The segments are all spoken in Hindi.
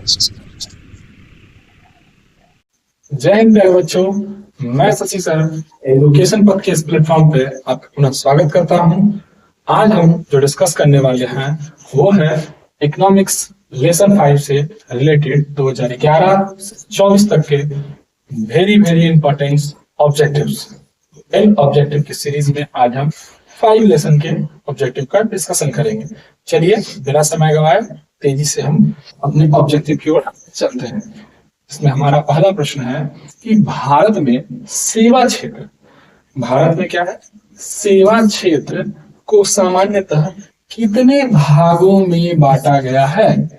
जय हिंद प्यारे बच्चों। मैं शशि सर एजुकेशन पथ के इस प्लेटफॉर्म पे आपका पुनः स्वागत करता हूं। आज हम जो डिस्कस करने वाले हैं वो है इकोनॉमिक्स लेसन 5 से रिलेटेड 2011-24 तक के वेरी वेरी इंपॉर्टेंट ऑब्जेक्टिव्स। इन ऑब्जेक्टिव की सीरीज में आज हम 5 लेसन के ऑब्जेक्टिव का डिस्कशन करेंगे। चलिए बिना समय गवाए तेजी से हम अपने ऑब्जेक्टिव की ओर चलते हैं। इसमें हमारा पहला प्रश्न है कि भारत में सेवा क्षेत्र, भारत में क्या है, सेवा क्षेत्र को सामान्यतः कितने भागों में बांटा गया है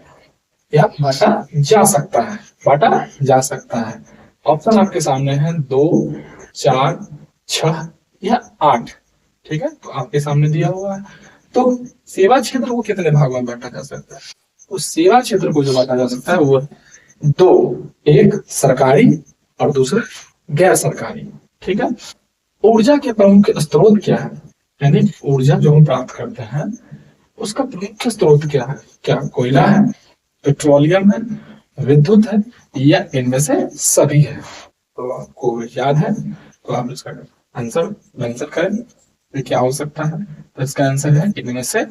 या बांटा जा सकता है? बांटा जा सकता है। ऑप्शन आपके सामने है 2, 4, 6 या 8। ठीक है, तो आपके सामने दिया हुआ है। तो सेवा क्षेत्र को कितने भागों में बांटा जा सकता है? तो सेवा क्षेत्र को जो बांटा जा सकता है वो 2, एक सरकारी और दूसरा गैर सरकारी। ठीक है, ऊर्जा के प्रमुख स्रोत क्या है? यानी ऊर्जा जो हम प्राप्त करते हैं उसका प्रमुख स्रोत क्या है? क्या कोयला है, पेट्रोलियम है, विद्युत है या इनमें से सभी है? तो आपको याद है तो आप इसका आंसर मेंशन करें तो क्या हो सकता है? तो इसका आंसर है इनमें से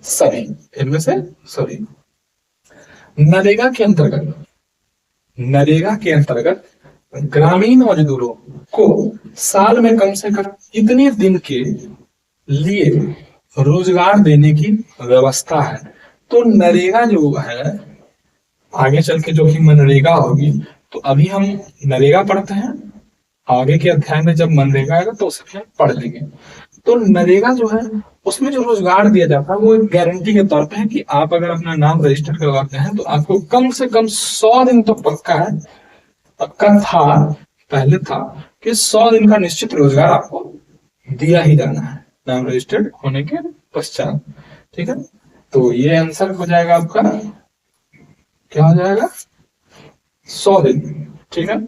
सभी। इनमें से सभी। नरेगा के अंतर्गत ग्रामीण मजदूरों को साल में कम से कम कितने दिन के लिए रोजगार देने की व्यवस्था है? तो नरेगा जो है आगे चल के जो कि मनरेगा होगी, तो अभी हम नरेगा पढ़ते हैं, आगे के अध्याय में जब मनरेगा आएगा तो उसे हम पढ़ लेंगे। तो नरेगा जो है उसमें जो रोजगार दिया जाता है वो एक गारंटी के तौर पे है कि आप अगर अपना नाम रजिस्टर करवाते हैं तो आपको कम से कम 100 दिन तो पक्का है, पक्का था, पहले था कि 100 दिन का निश्चित रोजगार आपको दिया ही जाना है नाम रजिस्टर्ड होने के पश्चात। ठीक है, तो ये आंसर हो जाएगा आपका, क्या हो जाएगा? 100 दिन। ठीक है,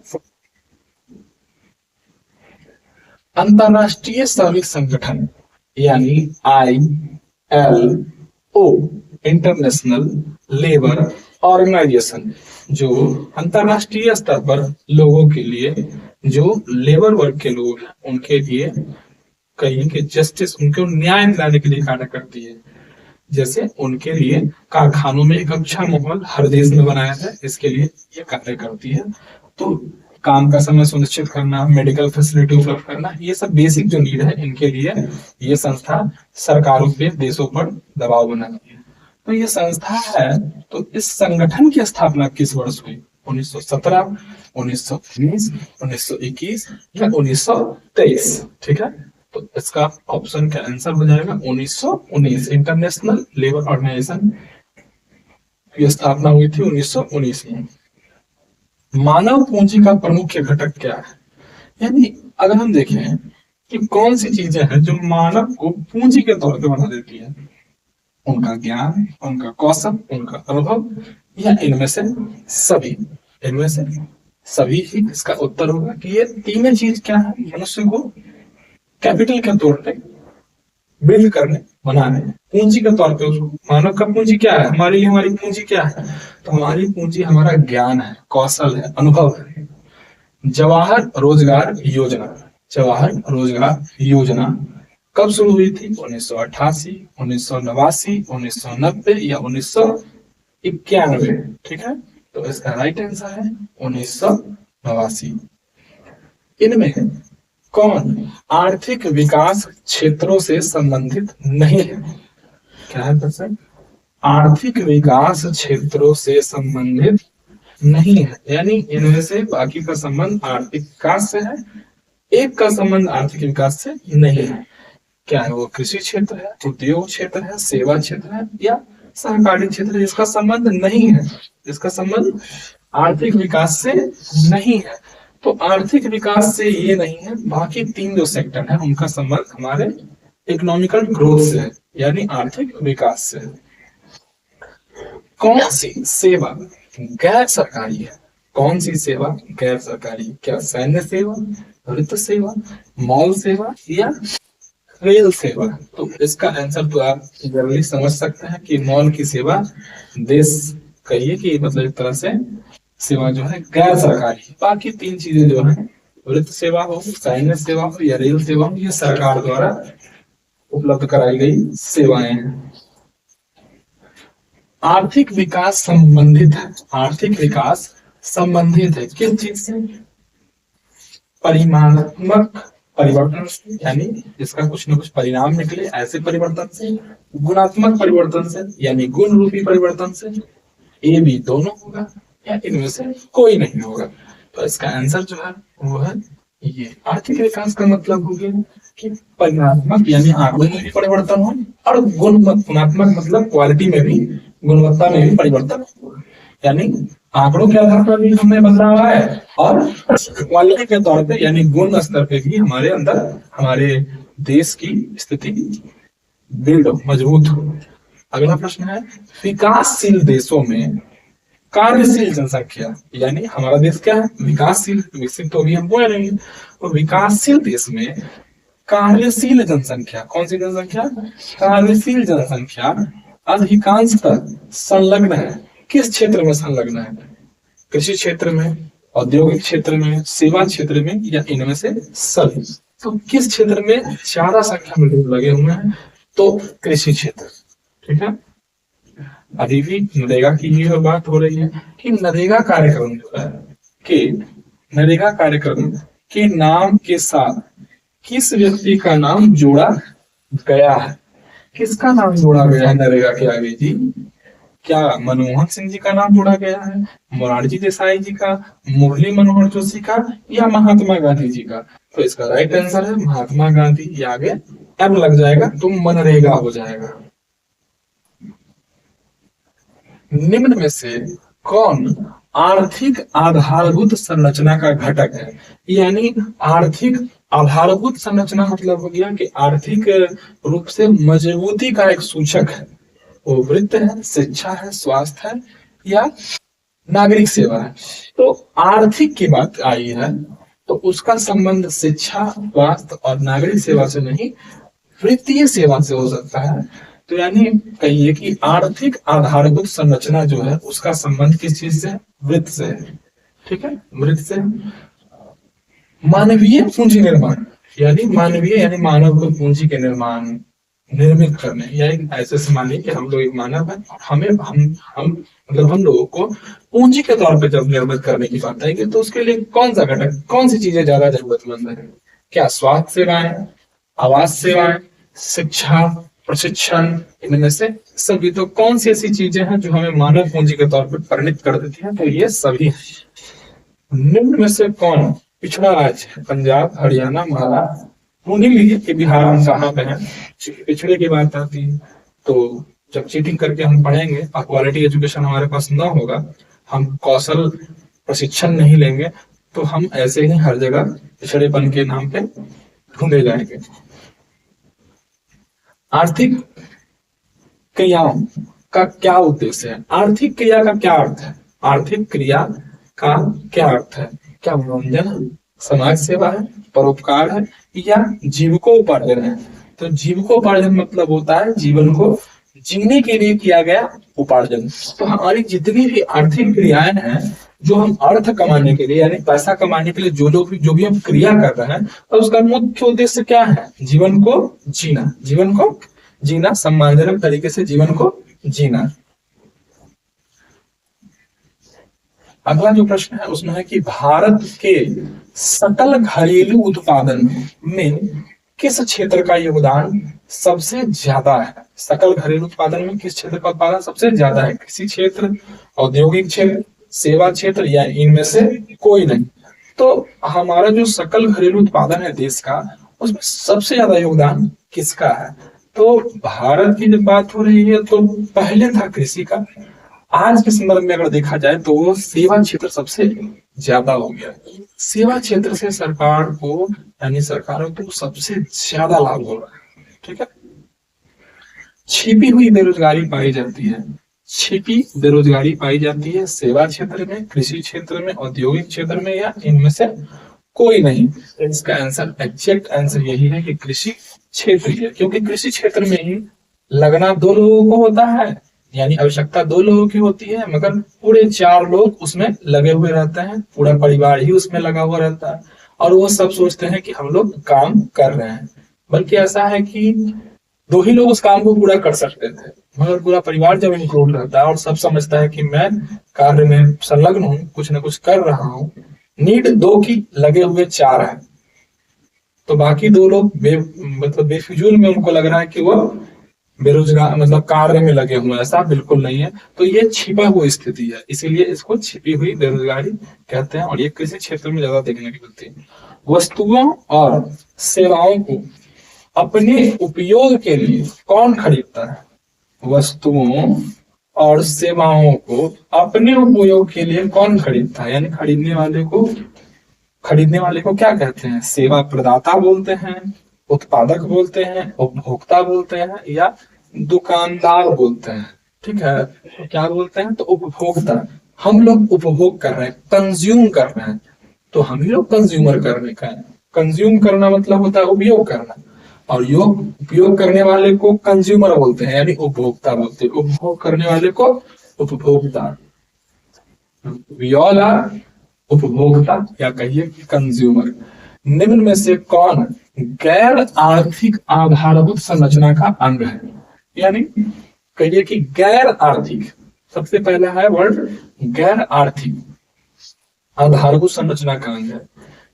अंतरराष्ट्रीय श्रमिक संगठन यानी ILO, इंटरनेशनल लेबर ऑर्गेनाइजेशन, जो अंतरराष्ट्रीय स्तर पर लोगों के लिए, जो लेबर वर्ग के लोग हैं उनके लिए कहीं के जस्टिस, उनको न्याय दिलाने के लिए कार्य करती है। जैसे उनके लिए कारखानों में एक अच्छा माहौल हर देश में बनाया जाए, इसके लिए ये कार्य करती है। तो काम का समय सुनिश्चित करना, मेडिकल फैसिलिटी उपलब्ध करना, ये सब बेसिक जो नीड है, इनके लिए ये संस्था सरकारों पे, देशों पर दबाव बनाती है। तो ये संस्था है, तो इस संगठन की स्थापना किस वर्ष हुई? 1917, 1919, 1921 या 1923? ठीक है, तो इसका ऑप्शन का आंसर हो जाएगा 1919। इंटरनेशनल लेबर ऑर्गेनाइजेशन की स्थापना हुई थी 1919 में। मानव पूंजी का प्रमुख घटक क्या है? यानी अगर हम देखें कि कौन सी चीजें हैं जो मानव को पूंजी के तौर पे बना देती है, उनका ज्ञान, उनका कौशल, उनका अनुभव या इनमें से सभी? इनमें से सभी ही इसका उत्तर होगा कि ये तीनों चीज क्या है मनुष्य को कैपिटल के तौर पे बिल्ड करने, बनाने, पूंजी के तौर पे। मानव का पूंजी क्या है? हमारे लिए हमारी पूंजी क्या है? तो हमारी पूंजी हमारा ज्ञान है, कौशल है, अनुभव है। जवाहर रोजगार योजना, जवाहर रोजगार योजना कब शुरू हुई थी? 1988, 1989, 1990 या 1991? ठीक है, तो इसका राइट आंसर है 1989। इनमें कौन आर्थिक विकास क्षेत्रों से संबंधित नहीं है? क्या है प्रश्न? आर्थिक विकास क्षेत्रों से संबंधित नहीं है, यानी इनमें से बाकी का संबंध आर्थिक विकास से है, एक का संबंध आर्थिक विकास से नहीं है। क्या है वो? कृषि क्षेत्र है, उद्योग क्षेत्र है, सेवा क्षेत्र है या सहकारी क्षेत्र, जिसका संबंध नहीं है, जिसका संबंध आर्थिक विकास से नहीं है। तो आर्थिक विकास से ये नहीं है, बाकी 3 जो सेक्टर है उनका संबंध हमारे इकोनॉमिकल ग्रोथ से है, यानी आर्थिक विकास से। कौन सी सेवा गैर सरकारी है? कौन सी सेवा गैर सरकारी? क्या सैन्य सेवा, वित्त सेवा, मॉल सेवा या रेल सेवा? तो इसका आंसर तो आप जल्दी समझ सकते हैं कि मॉल की सेवा देश कहिए कि मतलब एक तरह से सेवा जो है गैर सरकारी। बाकी तीन चीजें जो है वृत्त सेवा हो, सैन्य सेवा हो या रेल सेवा हो, ये सरकार द्वारा उपलब्ध कराई गई सेवाएं हैं। आर्थिक विकास संबंधित है, आर्थिक विकास संबंधित है किस चीज से? परिमाणात्मक परिवर्तन से, यानी जिसका कुछ न कुछ परिणाम निकले ऐसे परिवर्तन से, गुणात्मक परिवर्तन से यानी गुण रूपी परिवर्तन से, ए बी दोनों होगा या इनमें से कोई नहीं होगा। तो इसका आंसर जो है वो है ये। आर्थिक विकास का मतलब हो गया कि परिमाणात्मक यानी आंकड़ों में भी परिवर्तन हो और गुणात्मक मतलब क्वालिटी में भी, गुणवत्ता में भी परिवर्तन हो, यानी आंकड़ों के आधार पर भी हमें बदलाव आए और क्वालिटी के तौर पे यानी गुण स्तर पे भी हमारे अंदर हमारे देश की स्थिति बिल्ड मजबूत हो। अगला प्रश्न है, विकासशील देशों में कार्यशील जनसंख्या, यानी हमारा देश क्या है? विकासशील, विकसित तो अभी हम बोल रहे हैं। तो विकासशील देश में कार्यशील जनसंख्या, कौन सी जनसंख्या? कार्यशील जनसंख्या अधिकांशतः संलग्न है। किस क्षेत्र में संलग्न है? कृषि क्षेत्र में, औद्योगिक क्षेत्र में, सेवा क्षेत्र में या इनमें से सभी। तो किस क्षेत्र में ज्यादा संख्या में लोग लगे हुए हैं? तो कृषि क्षेत्र। ठीक है, अभी भी नरेगा की ही बात हो रही है कि नरेगा कार्यक्रम जो है कि नरेगा कार्यक्रम के नाम के साथ किस व्यक्ति का नाम जोड़ा गया है? किसका नाम जोड़ा गया है नरेगा के आगे जी? क्या मनमोहन सिंह जी का नाम जोड़ा गया है, मोरारजी देसाई जी का, मुरली मनोहर जोशी का या महात्मा गांधी जी का? तो इसका राइट आंसर है महात्मा गांधी। ये आगे एम लग जाएगा तो मनरेगा हो जाएगा। निम्न में से कौन आर्थिक आधारभूत संरचना का घटक है? यानी आर्थिक आधारभूत संरचना मतलब हो गया कि आर्थिक रूप से मजबूती का एक सूचक है। वो वृत्त है, शिक्षा है, स्वास्थ्य है या नागरिक सेवा है। तो आर्थिक की बात आई है तो उसका संबंध शिक्षा, स्वास्थ्य और नागरिक सेवा से नहीं, वित्तीय सेवा से हो सकता है। तो यानी कहिए कि आर्थिक आधारभूत संरचना जो है उसका संबंध किस चीज से? वृत्त से। ठीक है, वृत्त से। मानवीय पूंजी निर्माण, यानी मानवीय यानी मानव को पूंजी के निर्माण निर्मित करने, या ऐसे से मानिए कि हम लोग एक मानव है, हमें हम लोगों को पूंजी के तौर पे जब निर्मित करने की बात आएगी तो उसके लिए कौन सा घटक, कौन सी चीजें ज्यादा जरूरतमंद है? क्या स्वास्थ्य सेवाएं, आवास सेवाएं, शिक्षा, प्रशिक्षण, इनमें से सभी। तो कौन सी ऐसी चीजें हैं जो हमें मानव पूंजी के तौर पर परिणित कर देती है? तो ये सभी। निम्न में से कौन पिछड़ा राज्य है? पंजाब, हरियाणा, महाराष्ट्र। ढूंढ लीजिए कि बिहार हम कहाँ पे हैं। पिछड़े की बात आती है तो जब चीटिंग करके हम पढ़ेंगे और क्वालिटी एजुकेशन हमारे पास ना होगा, हम कौशल प्रशिक्षण नहीं लेंगे, तो हम ऐसे ही हर जगह पिछड़ेपन के नाम पे ढूंढे जाएंगे। आर्थिक क्रियाओं का क्या उद्देश्य है? आर्थिक क्रिया का क्या अर्थ है? आर्थिक क्रिया का क्या अर्थ है? क्या मनोरंजन, समाज सेवा है, परोपकार है या जीविकोपार्जन है? तो जीविकोपार्जन मतलब होता है जीवन को जीने के लिए किया गया उपार्जन। तो हमारी जितनी भी आर्थिक क्रियाएं हैं, जो हम अर्थ कमाने के लिए यानी पैसा कमाने के लिए जो भी हम क्रिया कर रहे हैं, तो उसका मुख्य उद्देश्य क्या है? जीवन को जीना, जीवन को जीना, सम्मानजनक तरीके से जीवन को जीना। अगला जो प्रश्न है उसमें है कि भारत के सकल घरेलू उत्पादन में किस क्षेत्र का योगदान सबसे ज्यादा है? सकल घरेलू उत्पादन में किस क्षेत्र का उत्पादन सबसे ज्यादा है? कृषि क्षेत्र, औद्योगिक क्षेत्र, सेवा क्षेत्र या इनमें से कोई नहीं? तो हमारा जो सकल घरेलू उत्पादन है देश का, उसमें सबसे ज्यादा योगदान किसका है? तो भारत की जब बात हो रही है तो पहले था कृषि का। आज के संदर्भ में अगर देखा जाए तो वो सेवा क्षेत्र सबसे ज्यादा हो गया। सेवा क्षेत्र से सरकार को यानी सरकारों को सबसे ज्यादा लाभ हो रहा है। ठीक है, छिपी हुई बेरोजगारी पाई जाती है, छिपी बेरोजगारी पाई जाती है सेवा क्षेत्र में, कृषि क्षेत्र में, औद्योगिक क्षेत्र में या इनमें से कोई नहीं। इसका आंसर, एग्जैक्ट आंसर यही है कि कृषि क्षेत्र है, क्योंकि कृषि क्षेत्र में ही लगना दो लोगों को होता है, यानी आवश्यकता 2 लोगों की होती है मगर पूरे 4 लोग उसमें लगे हुए रहते हैं, पूरा परिवार ही उसमें लगा हुआ रहता है और वो सब सोचते हैं कि हम लोग काम कर रहे हैं। बल्कि ऐसा है कि 2 ही लोग उस काम को पूरा कर सकते थे, मगर पूरा परिवार जब इंक्लूड रहता है और सब समझता है कि मैं कार्य में संलग्न हूँ, कुछ न कुछ कर रहा हूँ, नीड 2 की लगे हुए 4 है, तो बाकी 2 लोग मतलब बेफिजूल में उनको लग रहा है कि वो बेरोजगार मतलब कार्य में लगे हुए हैं। ऐसा बिल्कुल नहीं है। तो ये छिपा हुई स्थिति है, इसीलिए इसको छिपी हुई बेरोजगारी कहते हैं और ये कृषि क्षेत्र में ज्यादा देखने को मिलती है। वस्तुओं और सेवाओं को अपने उपयोग के लिए कौन खरीदता है? वस्तुओं और सेवाओं को अपने उपयोग के लिए कौन खरीदता है? यानी खरीदने वाले को क्या कहते हैं? सेवा प्रदाता बोलते हैं, उत्पादक बोलते हैं, उपभोक्ता बोलते हैं या दुकानदार बोलते हैं। ठीक है, तो क्या बोलते हैं? तो उपभोक्ता। हम लोग उपभोग कर रहे हैं, कंज्यूम कर रहे हैं, तो हम ही लोग कंज्यूमर करने का है। कंज्यूम करना मतलब होता है उपयोग करना, और योग उपयोग करने वाले को कंज्यूमर बोलते हैं यानी उपभोक्ता बोलते हैं, उपभोग करने वाले को उपभोक्ता। वी ऑल आर उपभोक्ता या कहिए कंज्यूमर। निम्न में से कौन गैर आर्थिक आधारभूत संरचना का अंग है? यानी कहिए कि गैर आर्थिक, सबसे पहला है वर्ड गैर आर्थिक आधारभूत संरचना का अंग है,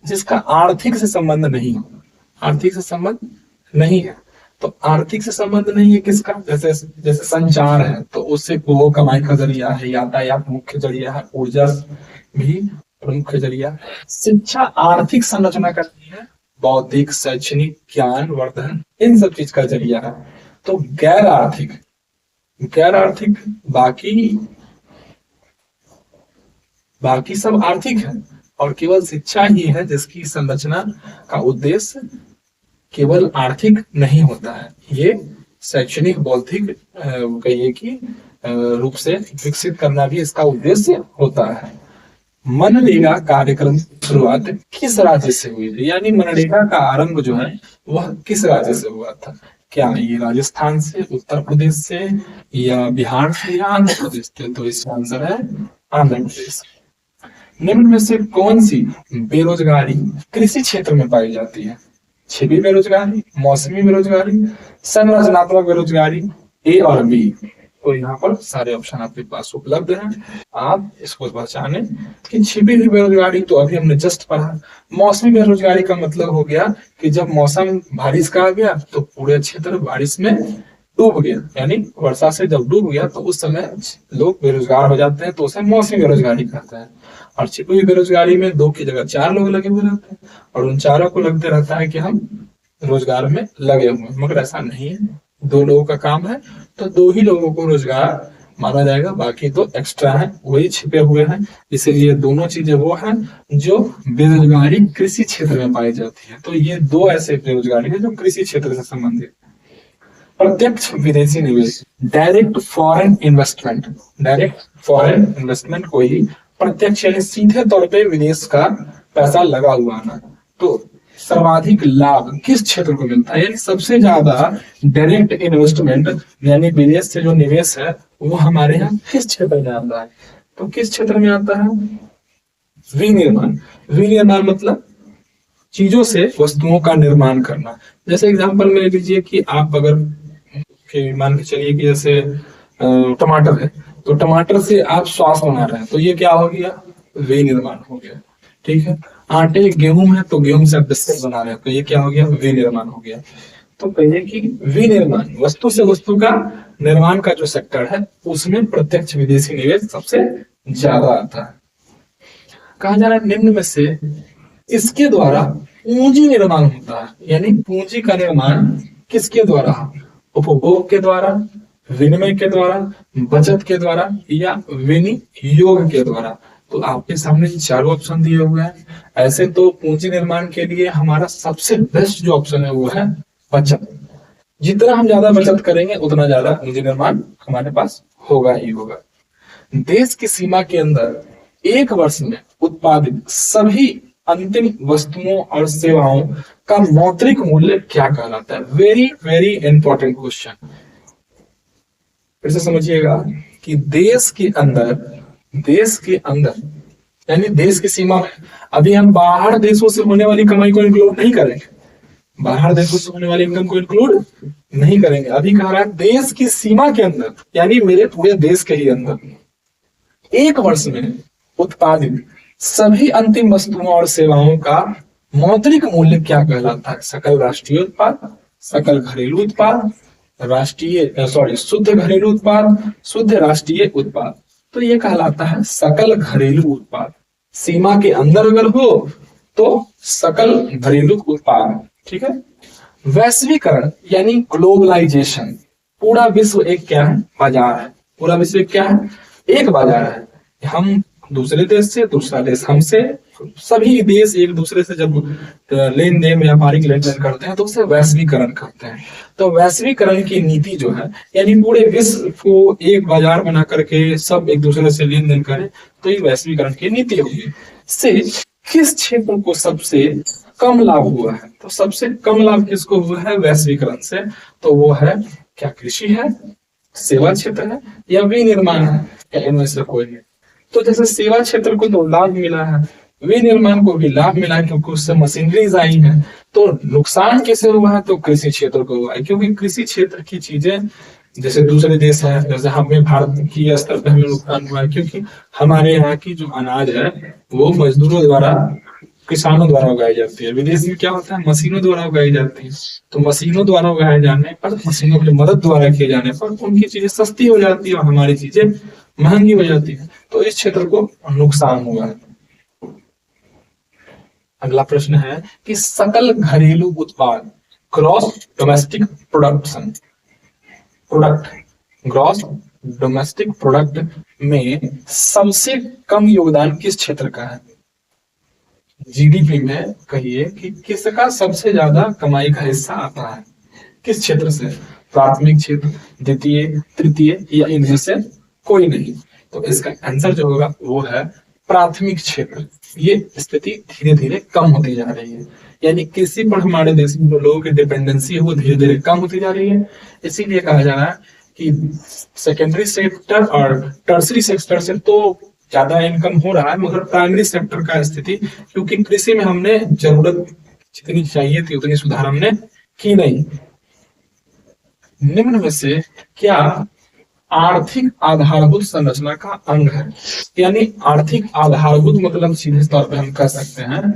जिसका आर्थिक से संबंध नहीं हो। आर्थिक से संबंध नहीं है, तो आर्थिक से संबंध नहीं है किसका? जैसे संचार है, तो उससे वो कमाई का जरिया है, यातायात मुख्य जरिया है, ऊर्जा भी प्रमुख जरिया। शिक्षा आर्थिक संरचना करती है, बौद्धिक, शैक्षणिक, ज्ञान वर्धन, इन सब चीज का जरिया है। तो गैर आर्थिक बाकी सब आर्थिक है और केवल शिक्षा ही है जिसकी संरचना का उद्देश्य केवल आर्थिक नहीं होता है, ये शैक्षणिक, बौद्धिक कहिए कि रूप से विकसित करना भी इसका उद्देश्य होता है। मनरेगा कार्यक्रम की शुरुआत किस राज्य से हुई थी? यानी मनरेगा का आरंभ जो है वह किस राज्य से हुआ था? क्या ये राजस्थान से, उत्तर प्रदेश से या बिहार से या आंध्र प्रदेश से? तो इसका आंसर है आंध्र प्रदेश। निम्न में से कौन सी बेरोजगारी कृषि क्षेत्र में पाई जाती है? छिपी बेरोजगारी, मौसमी बेरोजगारी, संरचनात्मक बेरोजगारी, ए और बी। तो यहाँ पर सारे ऑप्शन आपके पास उपलब्ध हैं, आप इसको पहचाने कि छिपी हुई बेरोजगारी तो अभी हमने जस्ट पढ़ा। मौसमी बेरोजगारी का मतलब हो गया कि जब मौसम बारिश का आ गया तो पूरे क्षेत्र बारिश में डूब गया, यानी वर्षा से जब डूब गया तो उस समय लोग बेरोजगार हो जाते हैं, तो उसे मौसमी बेरोजगारी कहते हैं। और छिपी हुई बेरोजगारी में 2 की जगह 4 लोग लगे हुए रहते हैं और उन चारों को लगते रहता है कि हम रोजगार में लगे हुए हैं, मगर ऐसा नहीं है। 2 लोगों का काम है तो 2 ही लोगों को रोजगार माना जाएगा, बाकी तो एक्स्ट्रा है, वही छिपे हुए हैं। इसीलिए दोनों चीजें वो हैं जो बेरोजगारी कृषि क्षेत्र में पाई जाती है। तो ये 2 ऐसे बेरोजगारी है जो कृषि क्षेत्र से संबंधित। प्रत्यक्ष विदेशी निवेश, डायरेक्ट फॉरेन इन्वेस्टमेंट को ही प्रत्यक्ष यानी सीधे तौर पे विदेश का पैसा लगा हुआ आना। तो सर्वाधिक लाभ किस क्षेत्र को मिलता है? यानी सबसे ज्यादा डायरेक्ट इन्वेस्टमेंट यानी विदेश से जो निवेश है वो हमारे यहाँ किस क्षेत्र में आता है? तो किस क्षेत्र में आता है? विनिर्माण। विनिर्माण मतलब चीजों से वस्तुओं का निर्माण करना। जैसे एग्जांपल में लीजिए कि आप अगर मान के चलिए कि जैसे टमाटर है, तो टमाटर से आप सॉस बना रहे हैं, तो ये क्या हो गया? विनिर्माण हो गया। ठीक है, आटे गेहूं है तो गेहूं से आप बिस्किट बना रहे हैं, तो ये क्या हो गया? विनिर्माण हो गया। तो कहिए कि विनिर्माण वस्तु से वस्तु का निर्माण का जो सेक्टर है उसमें प्रत्यक्ष विदेशी निवेश सबसे ज्यादा आता है। कहा जा रहा है निम्न में से इसके द्वारा पूंजी निर्माण होता है, यानी पूंजी का निर्माण किसके द्वारा? उपभोग के द्वारा, विनिमय के द्वारा, बचत के द्वारा या विनियोग के द्वारा। तो आपके सामने 4 ऑप्शन दिए हुए हैं। ऐसे तो पूंजी निर्माण के लिए हमारा सबसे बेस्ट जो ऑप्शन है वो है बचत। जितना हम ज्यादा बचत करेंगे उतना ज्यादा पूंजी निर्माण हमारे पास होगा ही होगा। देश की सीमा के अंदर एक वर्ष में उत्पादित सभी अंतिम वस्तुओं और सेवाओं का मौद्रिक मूल्य क्या कहलाता है? Very very important question. फिर से समझिएगा कि देश के अंदर यानी देश की सीमा में, अभी हम बाहर देशों से होने वाली कमाई को इंक्लूड नहीं करेंगे, बाहर देशों से होने वाली इनकम को इंक्लूड नहीं करेंगे। अभी कह रहा है देश की सीमा के अंदर, यानी मेरे पूरे देश के ही अंदर एक वर्ष में उत्पादित सभी अंतिम वस्तुओं और सेवाओं का मौद्रिक मूल्य क्या कहलाता है? सकल राष्ट्रीय उत्पाद, सकल घरेलू उत्पाद, शुद्ध घरेलू उत्पाद, शुद्ध राष्ट्रीय उत्पाद। तो ये कहलाता है सकल घरेलू उत्पाद। सीमा के अंदर अगर हो तो सकल घरेलू उत्पाद, ठीक है। वैश्वीकरण यानी ग्लोबलाइजेशन, पूरा विश्व एक क्या है? बाजार है। पूरा विश्व क्या है? एक बाजार है। हम दूसरे देश से, दूसरा देश हमसे, सभी देश एक दूसरे से जब लेन देन व्यापारिक लेन देन करते हैं तो उसे वैश्वीकरण करते हैं। तो वैश्वीकरण की नीति जो है, यानी पूरे विश्व को एक बाजार बना करके सब एक दूसरे से लेन देन करें, तो ये वैश्वीकरण की नीति होगी। से किस क्षेत्र को सबसे कम लाभ हुआ है? तो सबसे कम लाभ किसको हुआ है वैश्वीकरण से? तो वो है क्या? कृषि है, सेवा क्षेत्र है, या विनिर्माण है, या इनमें से कोई नहीं। तो जैसे सेवा क्षेत्र को तो लाभ मिला है, विनिर्माण को भी लाभ मिला है क्योंकि उससे मशीनरीज आई हैं। तो नुकसान किसे हुआ है? तो कृषि क्षेत्र को हुआ है, क्योंकि कृषि क्षेत्र की चीजें जैसे दूसरे देश है, जैसे हमें भारत की स्तर पर हमें नुकसान हुआ है क्योंकि हमारे यहाँ की जो अनाज है वो मजदूरों द्वारा, किसानों द्वारा उगाई जाती है। विदेश में क्या होता है? मशीनों द्वारा उगाई जाती है। तो मशीनों द्वारा उगाए जाने पर, मशीनों की मदद द्वारा किए जाने पर उनकी चीजें सस्ती हो जाती है और हमारी चीजें महंगी हो जाती है। तो इस क्षेत्र को नुकसान हुआ है। अगला प्रश्न है कि सकल घरेलू उत्पाद, gross domestic production, gross domestic product में सबसे कम योगदान किस क्षेत्र का है? जीडीपी में कहिए कि किसका सबसे ज्यादा कमाई का हिस्सा आता है, किस क्षेत्र से? प्राथमिक क्षेत्र, द्वितीय, तृतीय, या इनमें से कोई नहीं। तो इसका आंसर जो होगा वो है प्राथमिक क्षेत्र। ये स्थिति धीरे धीरे कम होती जा रही है, यानी कृषि पर हमारे देश में जो लोगों की डिपेंडेंसी है वो धीरे धीरे कम होती जा रही है। इसीलिए कहा जा रहा है कि सेकेंडरी सेक्टर और टर्सरी सेक्टर से तो ज्यादा इनकम हो रहा है, मगर प्राइमरी सेक्टर का स्थिति, क्योंकि कृषि में हमने जरूरत जितनी चाहिए थी उतनी सुधार हमने की नहीं। निम्न में से क्या आर्थिक आधारभूत संरचना का अंग है? यानी आर्थिक आधारभूत मतलब सीधे तौर पे हम कह सकते हैं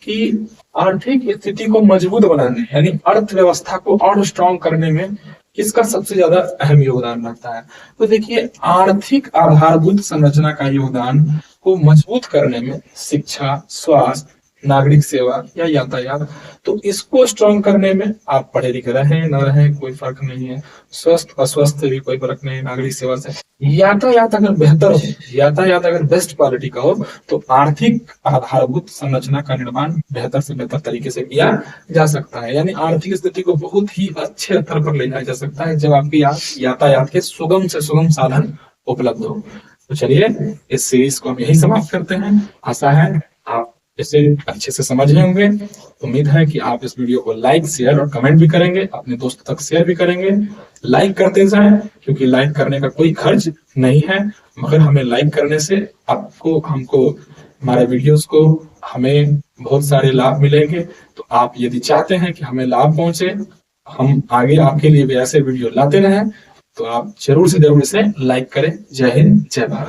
कि आर्थिक स्थिति को मजबूत बनाने, यानी अर्थव्यवस्था को और स्ट्रॉन्ग करने में किसका सबसे ज्यादा अहम योगदान रहता है? तो देखिए, आर्थिक आधारभूत संरचना का योगदान को मजबूत करने में शिक्षा, स्वास्थ्य, नागरिक सेवा या यातायात। तो इसको स्ट्रॉन्ग करने में आप पढ़े लिखे रहे न रहे कोई फर्क नहीं है, स्वस्थ अस्वस्थ भी कोई फर्क नहीं है। नागरिक सेवा से यातायात अगर बेहतर हो, यातायात अगर बेस्ट क्वालिटी का हो, तो आर्थिक आधारभूत संरचना का निर्माण बेहतर से बेहतर तरीके से किया जा सकता है। यानी आर्थिक स्थिति को बहुत ही अच्छे स्तर पर ले जाया जा सकता है जब आपके यातायात के सुगम से सुगम साधन उपलब्ध हो। तो चलिए इस सीरीज को हम यही समाप्त करते हैं। आशा है आप इसे अच्छे से समझ रहे होंगे। उम्मीद है कि आप इस वीडियो को लाइक, शेयर और कमेंट भी करेंगे, अपने दोस्तों तक शेयर भी करेंगे। लाइक करते जाएं, क्योंकि लाइक करने का कोई खर्च नहीं है, मगर हमें लाइक करने से आपको, हमको, हमारे वीडियोस को, हमें बहुत सारे लाभ मिलेंगे। तो आप यदि चाहते हैं कि हमें लाभ पहुंचे, हम आगे आपके लिए भी ऐसे वीडियो लाते रहें, तो आप जरूर से जरूर इसे लाइक करें। जय हिंद, जय भारत।